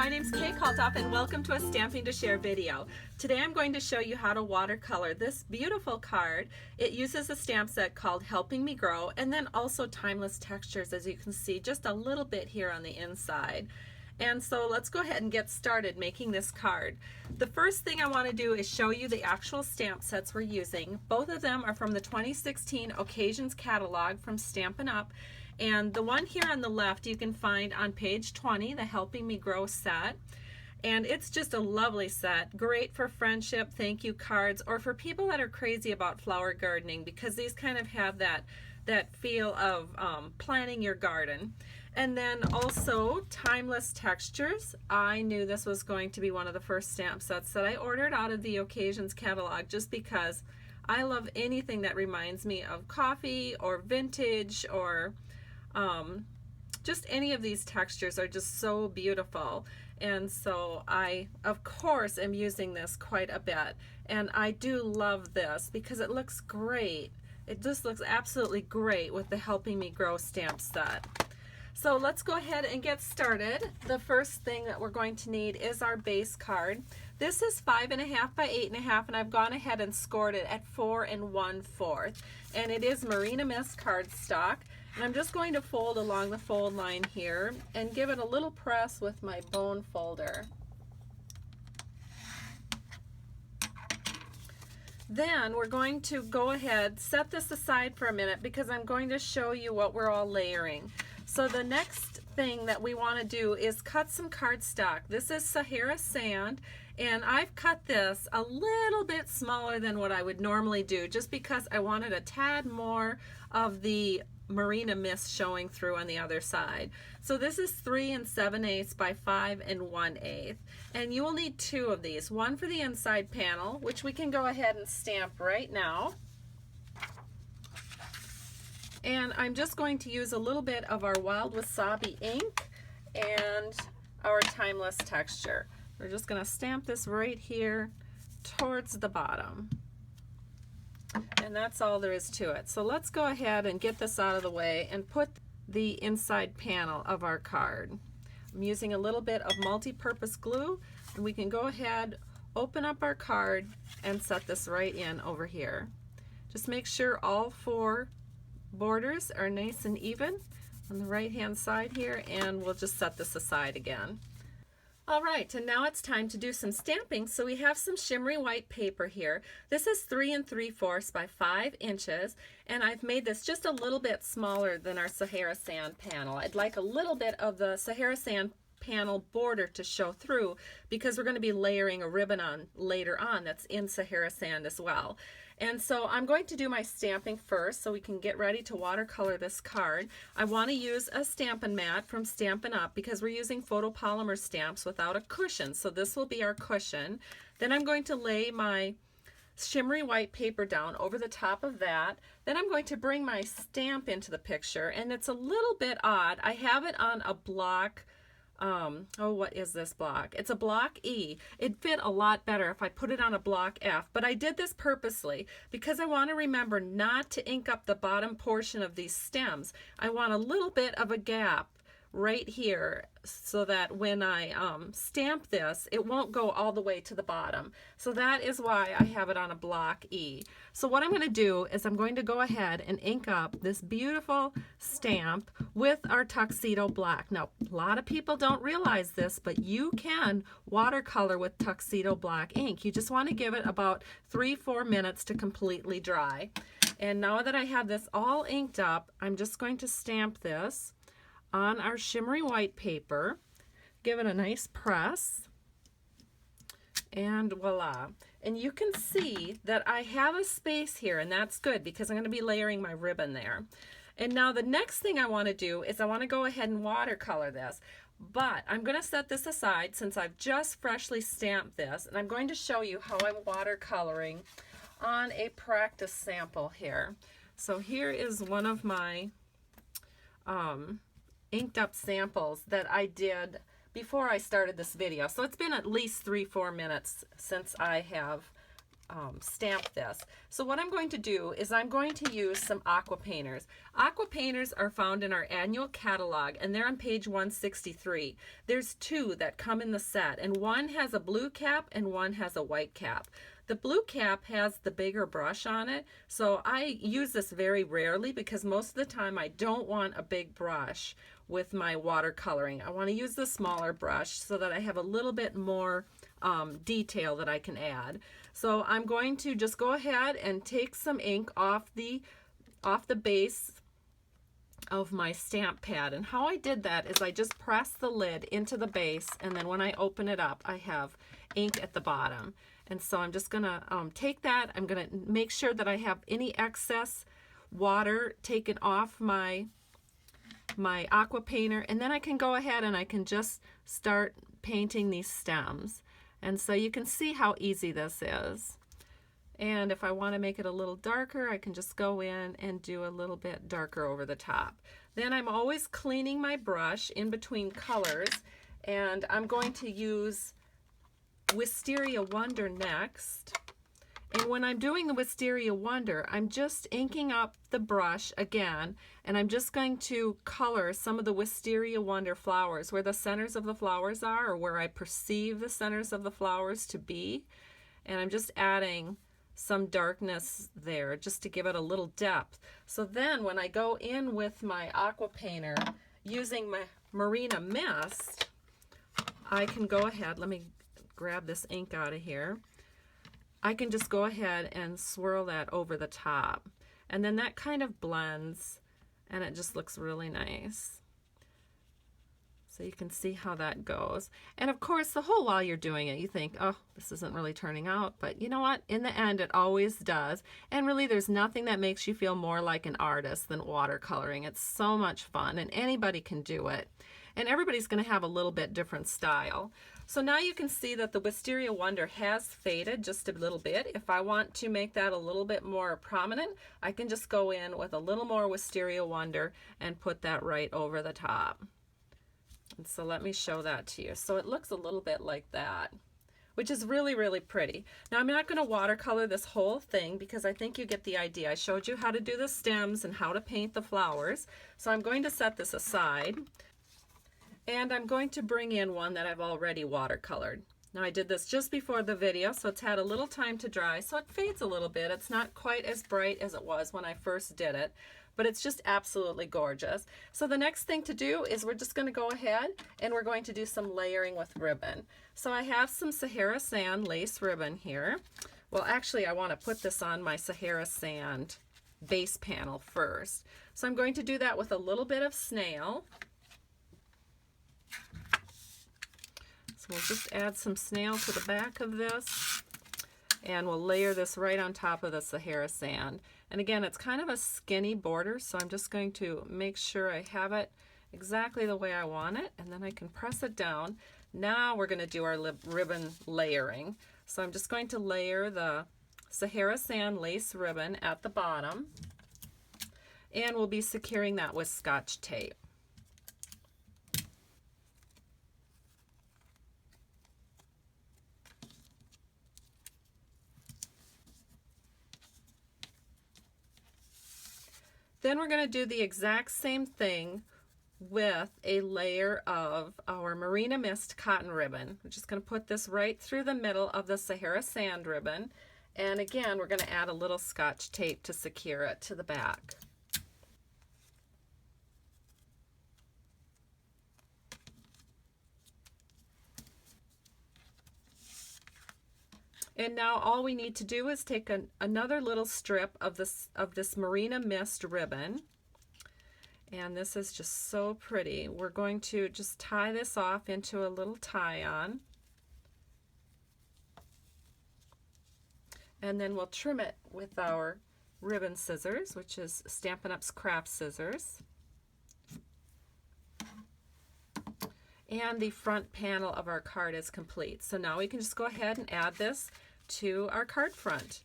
my name's Kalthoff and welcome to a Stamping to Share video. Today I'm going to show you how to watercolor this beautiful card. It uses a stamp set called Helping Me Grow and then also timeless textures, as you can see just a little bit here on the inside. And so let's go ahead and get started making this card. The first thing I want to do is show you the actual stamp sets we're using. Both of them are from the 2016 Occasions catalog from Stampin' Up! And the one here on the left you can find on page 20, the Helping Me Grow set. And it's just a lovely set, great for friendship, thank you cards, or for people that are crazy about flower gardening, because these kind of have that feel of planting your garden. And then also timeless textures. I knew this was going to be one of the first stamp sets that I ordered out of the Occasions catalog, just because I love anything that reminds me of coffee or vintage, or just any of these textures are just so beautiful. And so I, of course, am using this quite a bit. And I do love this because it looks great. It just looks absolutely great with the Helping Me Grow stamp set. So let's go ahead and get started. The first thing that we're going to need is our base card. This is 5.5 by 8.5, and I've gone ahead and scored it at 4 1/4. And it is Marina Mist cardstock. And I'm just going to fold along the fold line here and give it a little press with my bone folder. Then we're going to go ahead, set this aside for a minute, because I'm going to show you what we're all layering. So the next thing that we want to do is cut some cardstock. This is Sahara Sand, and I've cut this a little bit smaller than what I would normally do, just because I wanted a tad more of the Marina Mist showing through on the other side. So this is 3 7/8 by 5 1/8, and you will need 2 of these, one for the inside panel, which we can go ahead and stamp right now. And I'm just going to use a little bit of our Wild Wasabi ink and our timeless texture. We're just going to stamp this right here towards the bottom. And that's all there is to it. So let's go ahead and get this out of the way and put the inside panel of our card. I'm using a little bit of multi-purpose glue, and we can go ahead, open up our card, and set this right in over here. Just make sure all 4 borders are nice and even on the right hand side here, and we'll just set this aside again. Alright, and now it's time to do some stamping. So we have some shimmery white paper here. This is 3 3/4 by 5 inches, and I've made this just a little bit smaller than our Sahara Sand panel. I'd like a little bit of the Sahara Sand panel border to show through, because we're going to be layering a ribbon on later on that's in Sahara Sand as well. And so I'm going to do my stamping first so we can get ready to watercolor this card. I want to use a Stampin' mat from Stampin' Up! Because we're using photopolymer stamps without a cushion. So this will be our cushion. Then I'm going to lay my shimmery white paper down over the top of that. Then I'm going to bring my stamp into the picture, and it's a little bit odd. I have it on a block. What is this block? It's a block E. It'd fit a lot better if I put it on a block F, but I did this purposely because I want to remember not to ink up the bottom portion of these stems. I want a little bit of a gap right here so that when I stamp this, it won't go all the way to the bottom. So that is why I have it on a block E. So what I'm going to do is I'm going to go ahead and ink up this beautiful stamp with our tuxedo black. Now, a lot of people don't realize this, but you can watercolor with tuxedo black ink. You just want to give it about 3-4 minutes to completely dry. And now that I have this all inked up, I'm just going to stamp this on our shimmery white paper, give it a nice press, and voila. And you can see that I have a space here, and that's good because I'm going to be layering my ribbon there. And now the next thing I want to do is I want to go ahead and watercolor this, but I'm going to set this aside since I've just freshly stamped this, and I'm going to show you how I'm watercoloring on a practice sample here. So here is one of my inked up samples that I did before I started this video. So it's been at least 3-4 minutes since I have stamp this. So what I'm going to do is I'm going to use some aqua painters. Aqua painters are found in our annual catalog, and they're on page 163. There's two that come in the set, and one has a blue cap and one has a white cap. The blue cap has the bigger brush on it, so I use this very rarely because most of the time I don't want a big brush with my watercoloring. I want to use the smaller brush so that I have a little bit more detail that I can add. So I'm going to just go ahead and take some ink off the base of my stamp pad, and how I did that is I just press the lid into the base, and then when I open it up I have ink at the bottom. And so I'm just gonna take that, I'm gonna make sure that I have any excess water taken off my aqua painter, and then I can go ahead and I can just start painting these stems. And so you can see how easy this is. And if I want to make it a little darker, I can just go in and do a little bit darker over the top. Then I'm always cleaning my brush in between colors, and I'm going to use Wisteria Wonder next. And when I'm doing the Wisteria Wonder, I'm just inking up the brush again, and I'm just going to color some of the Wisteria Wonder flowers where the centers of the flowers are, or where I perceive the centers of the flowers to be. And I'm just adding some darkness there just to give it a little depth. So then when I go in with my aqua painter using my Marina Mist, I can go ahead, let me grab this ink out of here. I can just go ahead and swirl that over the top, and then that kind of blends and it just looks really nice. So you can see how that goes. And of course, the whole while you're doing it, you think, oh, this isn't really turning out, but you know what? In the end, it always does. And really, there's nothing that makes you feel more like an artist than watercoloring. It's so much fun, and anybody can do it. And everybody's going to have a little bit different style. So now you can see that the Wisteria Wonder has faded just a little bit. If I want to make that a little bit more prominent, I can just go in with a little more Wisteria Wonder and put that right over the top. And so let me show that to you. So it looks a little bit like that, which is really, really pretty. Now I'm not going to watercolor this whole thing because I think you get the idea. I showed you how to do the stems and how to paint the flowers. So I'm going to set this aside. And I'm going to bring in one that I've already watercolored. Now I did this just before the video, so it's had a little time to dry, so it fades a little bit. It's not quite as bright as it was when I first did it, but it's just absolutely gorgeous. So the next thing to do is we're just going to go ahead and we're going to do some layering with ribbon. So I have some Sahara Sand lace ribbon here. Well, actually I want to put this on my Sahara Sand base panel first. So I'm going to do that with a little bit of snail. So we'll just add some snail to the back of this, and we'll layer this right on top of the Sahara Sand. And again, it's kind of a skinny border, so I'm just going to make sure I have it exactly the way I want it, and then I can press it down. Now we're going to do our ribbon layering. So I'm just going to layer the Sahara Sand lace ribbon at the bottom, and we'll be securing that with Scotch tape. Then we're going to do the exact same thing with a layer of our Marina Mist cotton ribbon. We're just going to put this right through the middle of the Sahara Sand ribbon. And again, we're going to add a little Scotch tape to secure it to the back. And now all we need to do is take another little strip of this Marina Mist ribbon. And this is just so pretty. We're going to just tie this off into a little tie-on. And then we'll trim it with our ribbon scissors, which is Stampin' Up's craft scissors. And the front panel of our card is complete. So now we can just go ahead and add this to our card front.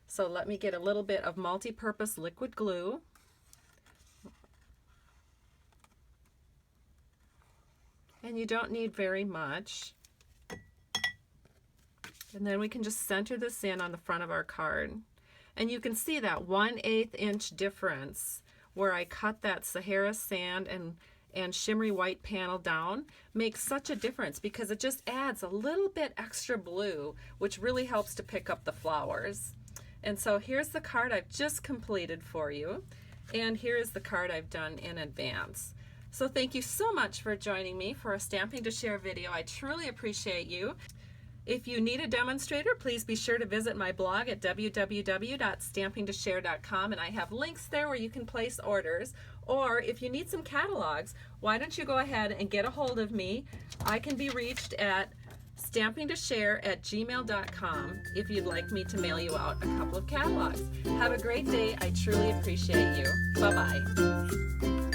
So let me get a little bit of multi-purpose liquid glue. And you don't need very much. And then we can just center this in on the front of our card. And you can see that 1/8 inch difference where I cut that Sahara sand and shimmery white panel down makes such a difference because it just adds a little bit extra blue, which really helps to pick up the flowers. And so here's the card I've just completed for you. And here is the card I've done in advance. So thank you so much for joining me for a Stamping to Share video. I truly appreciate you. If you need a demonstrator, please be sure to visit my blog at www.stampingtoshare.com, and I have links there where you can place orders. Or if you need some catalogs, why don't you go ahead and get a hold of me. I can be reached at stampingtoshare@gmail.com if you'd like me to mail you out a couple of catalogs. Have a great day. I truly appreciate you. Bye-bye.